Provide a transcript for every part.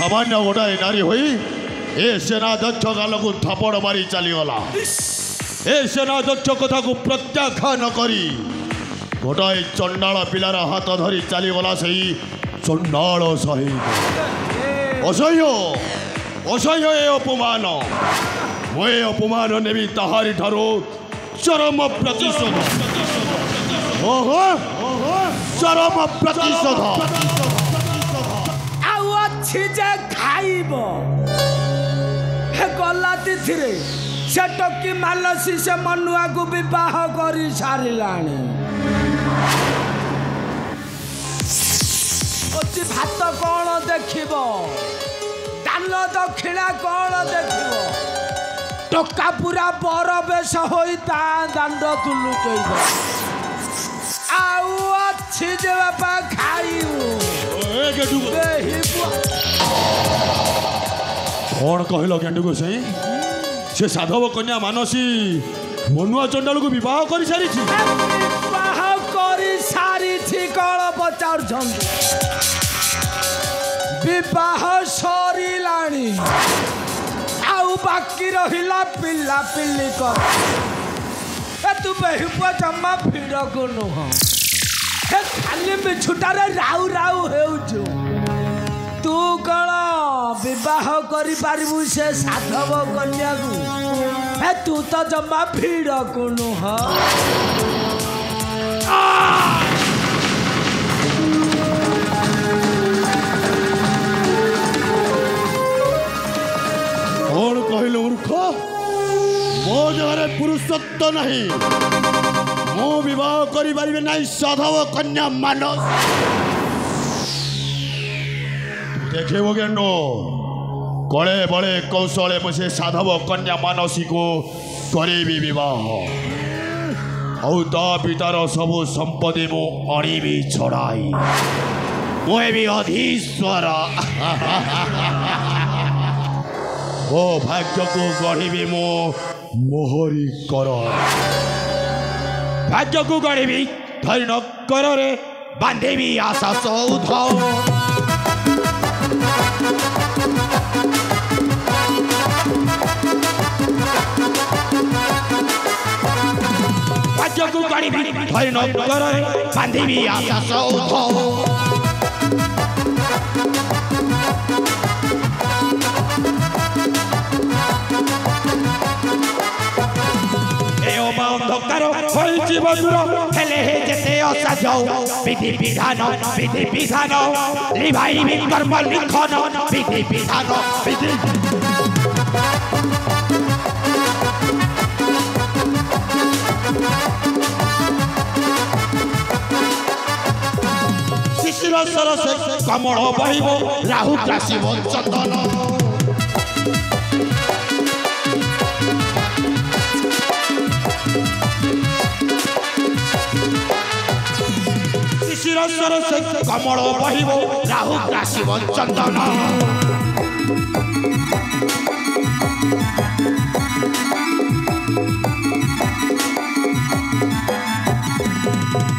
सामान्य गोटाए नारी होई ए सेनाध्यक्ष गाल को थपड़ मारी चलीगला ए सेनाध्यक्ष कथा को प्रत्याख्यान करी गोटाए चंडाल पिलार हाथ धरी चलीगला से चंडाल सहित असह्य असह्य ए अपमान मुझे अपमान नेबी ताहारी ठारो चरम प्रतिशोध ओहो चरम प्रतिशोध आउ अच्छी जे खाइब गला तिथि से टकी मालसी से मनुआ को विवाह कर सारिलाणी भात कौन देखिब दान दक्षिणा कौन देखिब टका पूरा बर बेश होता दांड तुलुटेब आउ अच्छी जे बापा खाइबू कौन कहल गेंडू गोसाई से साधव कन्या मानसी मनुआ चंडाल को विवाह कर सारी विवाह कर सारी कौन पचार विवाह सरिलाणी आउ बाकी रहिला पिला पिल्ली कर तू बेहुप जमा भिड़ को नुह खाली मिछुटारे राउ राउ हेउछु तू कौन विवाह करि पारिबु से साधव कन्या को तू तो जमा भिड़ को नुह कौन कहल मूर्ख मो जगह पुरुषत्व नहीं मो विवाह करि पारिबे नहीं साधव कन्या मानस देखेबो गेंडो कले बड़े कौशले मुझे साधव कन्या मानसी को करेबी विवाह औ ता पितार सब संपत्ति मु अणिबी छड़ाई मुझे भी अधीश्वर ओ भाग्य को गढ़ी मो मोहरी कर भाग्य को गढ़ी धरी न कर रे बांधेबी आशा सौध भाग्य को गढ़ी धरी न कर रे बांधेबी आशा सौध अंधकार विधि विधान लिभाई कर्म लिखन विधि विधान विधि शिशिर सरस कमल बहिब राहु ग्रासिब चंदन सरस कमल बहिब राहु ग्रासिब चंदन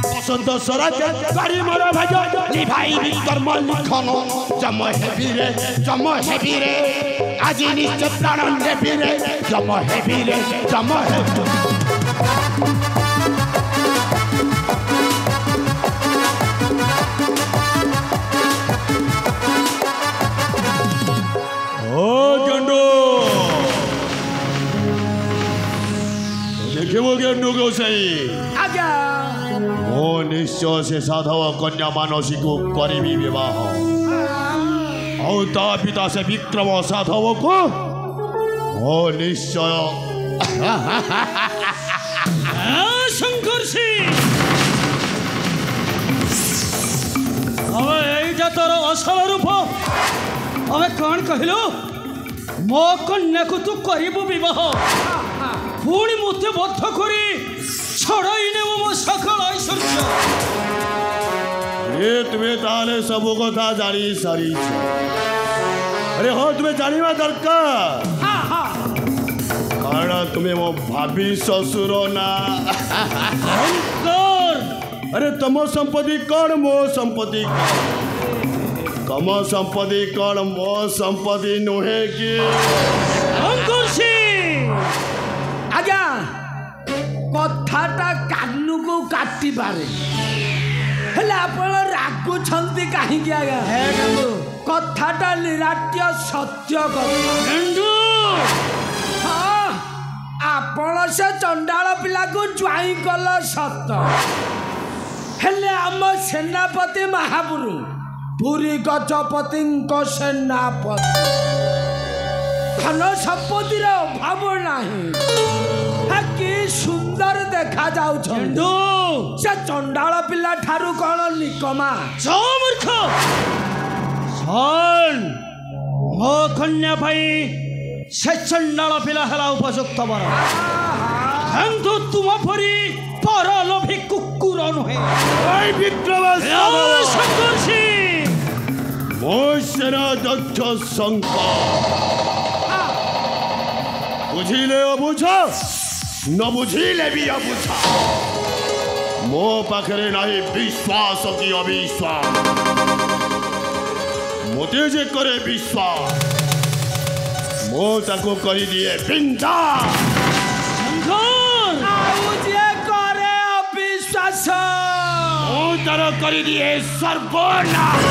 बसंत स्वराज गाड़ी मोर भाज लिभाई कर्म लिखन जम हेबी रे आज निश्चय प्राण देवी रे जम हेबी रे जम गेंडू गोसाई मो निश्चय से साधव कन्या मानसी को करीबी विवाह और ता पिता से विक्रम साधव को मो निश्चय शंकर तोर असल रूप अबे कौन कहलु मो कन्या को तू करू बह पुणी मत बद्ध कर छड़ाई ने मो सकल ऐश्वर्य तुम्हें ताले सब कथा जानी सारी अरे हाँ तुम्हें जानवा दरकार कारण तुम्हें मो भाभी ससुर ना अरे तुम संपत्ति कौन मो संपत्ति ତମ ସମ୍ପତ୍ତି କ'ଣ ମୋ ସମ୍ପତ୍ତି ନୁହେଁ କି? ଶଙ୍କର୍ଷି ଆଜ୍ଞା କଥାଟା କାନକୁ କାଟିପାରେ ହେଲେ ଆପଣ ରାଗୁଛନ୍ତି କାହିଁକି ଆଜ୍ଞା? କଥାଟା ନିରାଟ୍ୟ ସତ୍ୟ କଥା। ହଁ ଆପଣ ସେ ଚଣ୍ଡାଳ ପିଲାକୁ ଜ୍ୱାଇଁ କଲ ସତ ହେଲେ ଆମ ସେନାପତି ମହାପୁରୁ ପୁରୀ ଗଜପତିଙ୍କ ସେନାପତି ଧନ ସମ୍ପତ୍ତିର ଅଭାବ ନାହିଁ। କି ସୁନ୍ଦର ଦେଖା ଯାଉଛନ୍ତି ସେ ଚଣ୍ଡାଳ ପିଲା ଠାରୁ କ'ଣ ନିକମା? ମୂର୍ଖ ମୋ କନ୍ୟା ପାଇଁ ସେ ଚଣ୍ଡାଳ ପିଲା ହେଲା ଉପଯୁକ୍ତ ବର କିନ୍ତୁ ତୁମ ପରି ପରଲୋଭୀ କୁକୁର ନୁହେଁ। ଶଙ୍କର୍ଷି ମୋ ସେନାଧ୍ୟକ୍ଷ ଶଙ୍କର ବୁଝିଲେ ଅବୁଝ ନ ବୁଝିଲେ ବି ଅବୁଝ ମୋ ପାଖରେ ନାହିଁ ବିଶ୍ୱାସ କି ଅବିଶ୍ୱାସ ମୋତେ ଯେ କରେ ବିଶ୍ୱାସ ମୁଁ ତାକୁ କରିଦିଏ ବିନ୍ଧା ଆଉ ଯିଏ କରେ ଅବିଶ୍ୱାସ ମୁଁ ତାର କରିଦିଏ ସର୍ବନାଶ।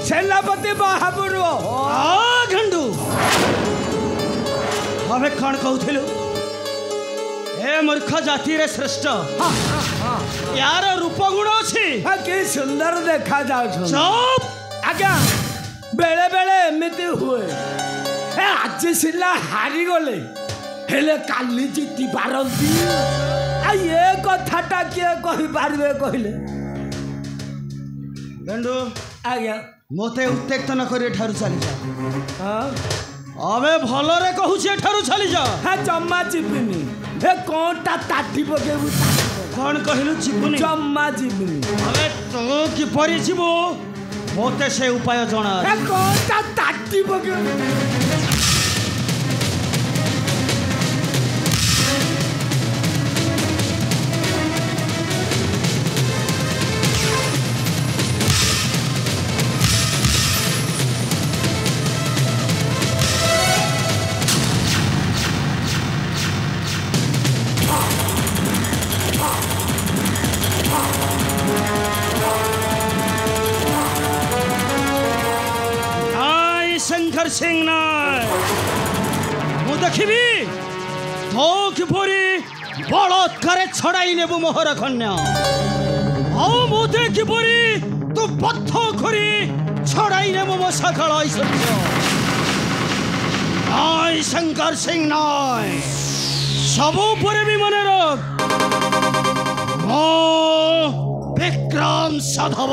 ସେନାପତି ମହାପୁରୁ ଘଣ୍ଡୁ ଆମେ କ'ଣ କହୁଥିଲୁ? ଏ ମୂର୍ଖ ଜାତିରେ ଶ୍ରେଷ୍ଠ ୟାର ରୂପ ଗୁଣ ଅଛି। କି ସୁନ୍ଦର ଦେଖା ଯାଉଛନ୍ତି। ଚୁପ୍ ଆଜ୍ଞା ବେଳେ ବେଳେ ଏମିତି ହୁଏ ଆଜି ସିନା ହାରିଗଲେ ହେଲେ କାଲି ଜିତି ପାରନ୍ତି। ଏ କଥାଟା କିଏ କହିପାରିବେ କହିଲେ? ଘଣ୍ଡୁ ଆଜ୍ଞା ମୋତେ ଉତ୍ତେକ୍ତ ନ କରି ଏଠାରୁ ଚାଲିଯା। ଆମେ ଭଲରେ କହୁଛି ଏଠାରୁ ଚାଲିଯା। ଜମା ଯିବିନି। କ'ଣଟା ତାଠି ପକେଇବୁ? କ'ଣ କହିଲୁ ଯିବୁନି? ଜମା ଯିବିନି। ତୁ କିପରି ଯିବୁ ମୋତେ ସେ ଉପାୟ ଜଣା। କ'ଣଟା ତାଠି ପକେଇବୁ? ଶଙ୍କର ସିଂ ମୁଁ ଦେଖିବି ତୁ କିପରି ବଳତ୍କାରେ ଛଡ଼ାଇ ନେବୁ ମୋହର କନ୍ୟା ଆଉ ମୋତେ କିପରି ତୁ ବଦ୍ଧ କରି ଛଡ଼ାଇ ନେବୁ ମୋ ସକାଳ ଐଶ୍ୱର୍ଯ୍ୟ। ନାଇଁ ଶଙ୍କର ସିଂ ନାଇଁ ସବୁ ଉପରେ ବି ମନେ ରଖ ମୁଁ ବିକ୍ରମ ସାଧବ।